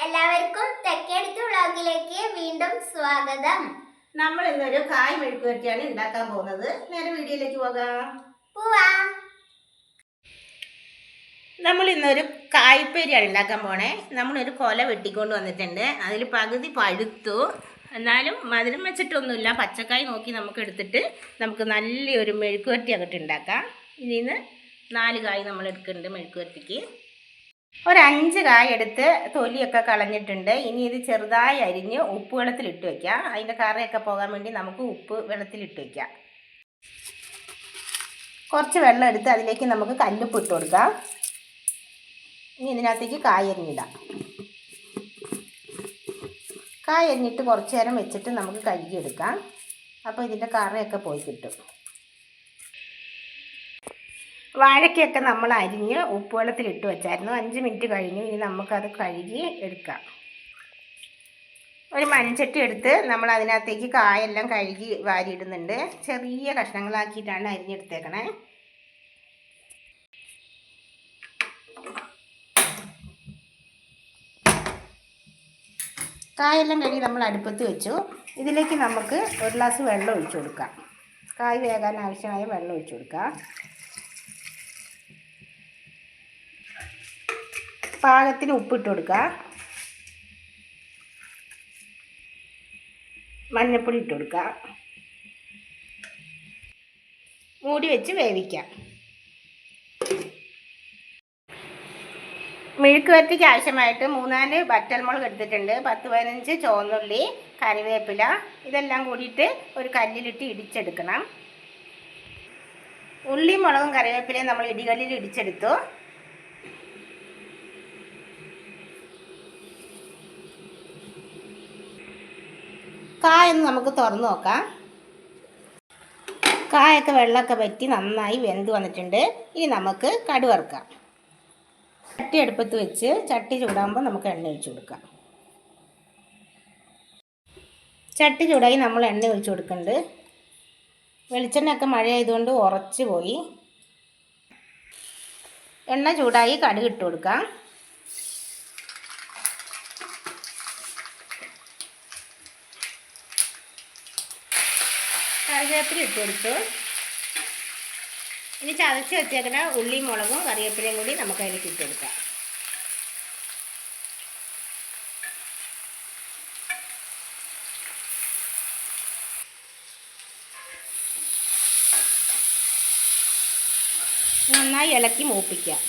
എല്ലാവർക്കും തെക്കേടുത്ത് വ്ളോഗിലേക്ക് വീണ്ടും സ്വാഗതം. നമ്മൾ ഇന്നൊരു കായ് മെഴുക്ക് വരട്ടിയാണ് ഉണ്ടാക്കാൻ പോകുന്നത്. നേരെ വീഡിയോയിലേക്ക് പോകാം. നമ്മൾ ഇന്നൊരു കായ്പേരിയാണ് ഉണ്ടാക്കാൻ പോണേ. നമ്മളൊരു കൊല വെട്ടിക്കൊണ്ട് വന്നിട്ടുണ്ട്. അതിൽ പകുതി പഴുത്തു, എന്നാലും മധുരം വെച്ചിട്ടൊന്നുമില്ല. പച്ചക്കായ് നോക്കി നമുക്ക് എടുത്തിട്ട് നമുക്ക് നല്ലൊരു മെഴുക്ക് വരട്ടി അങ്ങോട്ട് ഉണ്ടാക്കാം. ഇതിൽ നിന്ന് 4 കായ് നമ്മൾ എടുക്കുന്നുണ്ട് മെഴുക്ക് വരട്ടിക്ക്. ഒരു 5 കായ എടുത്ത് തൊലിയൊക്കെ കളഞ്ഞിട്ടുണ്ട്. ഇനി ഇത് ചെറുതായി അരിഞ്ഞ് ഉപ്പ് വെള്ളത്തിലിട്ട് വയ്ക്കാം. അതിൻ്റെ കറയൊക്കെ പോകാൻ വേണ്ടി നമുക്ക് ഉപ്പ് വെള്ളത്തിലിട്ട് വയ്ക്കാം. കുറച്ച് വെള്ളം എടുത്ത് അതിലേക്ക് നമുക്ക് കല്ലുപ്പ് ഇട്ട് കൊടുക്കാം. ഇനി ഇതിനകത്തേക്ക് കായ അരിഞ്ഞിടാം. കായ അരിഞ്ഞിട്ട് കുറച്ച് നേരം വെച്ചിട്ട് നമുക്ക് കഴുകിയെടുക്കാം. അപ്പോൾ ഇതിൻ്റെ കറയൊക്കെ പോയി കിട്ടും. വാഴയ്ക്കൊക്കെ നമ്മൾ അരിഞ്ഞ് ഉപ്പ് വെള്ളത്തിലിട്ട് വെച്ചായിരുന്നു. 5 മിനിറ്റ് കഴിഞ്ഞു. ഇനി നമുക്കത് കഴുകി എടുക്കാം. ഒരു മൺചട്ടി എടുത്ത് നമ്മൾ അതിനകത്തേക്ക് കായെല്ലാം കഴുകി വാരിയിടുന്നുണ്ട്. ചെറിയ കഷ്ണങ്ങളാക്കിയിട്ടാണ് അരിഞ്ഞെടുത്തേക്കണേ. കായെല്ലാം കഴുകി നമ്മൾ അടുപ്പത്ത് വെച്ചു. ഇതിലേക്ക് നമുക്ക് ഒരു ഗ്ലാസ് വെള്ളം ഒഴിച്ചു കൊടുക്കാം. കായ് വേകാൻ ആവശ്യമായ വെള്ളം ഒഴിച്ചു കൊടുക്കാം. പാകത്തിന് ഉപ്പിട്ട് കൊടുക്കുക. മഞ്ഞൾപ്പൊടി ഇട്ട് കൊടുക്കുക. മൂടി വെച്ച് വേവിക്കാം. മെഴുക്ക് വരട്ടിക്ക് ആവശ്യമായിട്ട് 3-4 വറ്റൽമുളക് എടുത്തിട്ടുണ്ട്. 10-15 ചുവന്നുള്ളി, കറിവേപ്പില, ഇതെല്ലാം കൂടിയിട്ട് ഒരു കല്ലിലിട്ട് ഇടിച്ചെടുക്കണം. ഉള്ളിയും മുളകും കറിവേപ്പിലയും നമ്മൾ ഇടികല്ലിൽ ഇടിച്ചെടുത്തു. കായൊന്ന് നമുക്ക് തുറന്ന് നോക്കാം. കായൊക്കെ വെള്ളമൊക്കെ വറ്റി നന്നായി വെന്ത് വന്നിട്ടുണ്ട്. ഇനി നമുക്ക് കടുക് വറുക്കാം. ചട്ടി അടുപ്പത്ത് വെച്ച് ചട്ടി ചൂടാകുമ്പോൾ നമുക്ക് എണ്ണ ഒഴിച്ച് കൊടുക്കാം. ചട്ടി ചൂടായി നമ്മൾ എണ്ണ ഒഴിച്ച് കൊടുക്കുന്നുണ്ട്. വെളിച്ചെണ്ണയൊക്കെ മഴ ആയതുകൊണ്ട് ഉറച്ച് പോയി. എണ്ണ ചൂടായി കടുക് ഇട്ട് കൊടുക്കാം. കറിവേപ്പില ഇട്ട് കൊടുത്തു. ഇനി ചതച്ച് വെച്ചേക്കുന്ന ഉള്ളിയും മുളകും കറിവേപ്പിലയും കൂടി നമുക്ക് അതിലേക്ക് ഇട്ട് കൊടുക്കാം. നന്നായി ഇളക്കി മൂപ്പിക്കാം.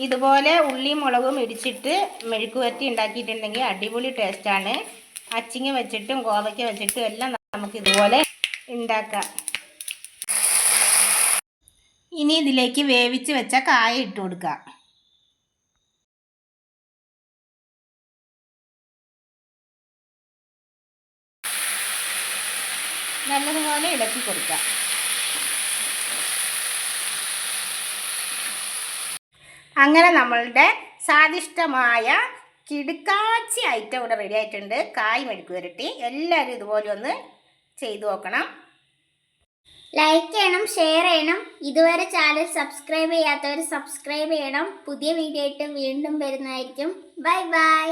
ഇതുപോലെ ഉള്ളിയും മുളകും ഇടിച്ചിട്ട് മെഴുക്ക് വരട്ടി ഉണ്ടാക്കിയിട്ടുണ്ടെങ്കിൽ അടിപൊളി ടേസ്റ്റാണ്. അച്ചിങ്ങ വെച്ചിട്ടും കോവയ്ക്ക വെച്ചിട്ടും എല്ലാം നമുക്ക് ഇതുപോലെ ഉണ്ടാക്കാം. ഇനി ഇതിലേക്ക് വേവിച്ച് വെച്ച കായ ഇട്ട് കൊടുക്കാം. നല്ലതുപോലെ ഇളക്കി കൊടുക്കാം. അങ്ങനെ നമ്മളുടെ സ്വാദിഷ്ടമായ കിടുക്കാച്ചി ഐറ്റം ഇവിടെ റെഡി ആയിട്ടുണ്ട്. കായ് മെഴുക്ക് വരട്ടി. എല്ലാവരും ഇതുപോലെ ഒന്ന് ചെയ്തു നോക്കണം. ലൈക്ക് ചെയ്യണം, ഷെയർ ചെയ്യണം. ഇതുവരെ ചാനൽ സബ്സ്ക്രൈബ് ചെയ്യാത്തവർ സബ്സ്ക്രൈബ് ചെയ്യണം. പുതിയ വീഡിയോ ആയിട്ട് വീണ്ടും വരുന്നതായിരിക്കും. Bye bye.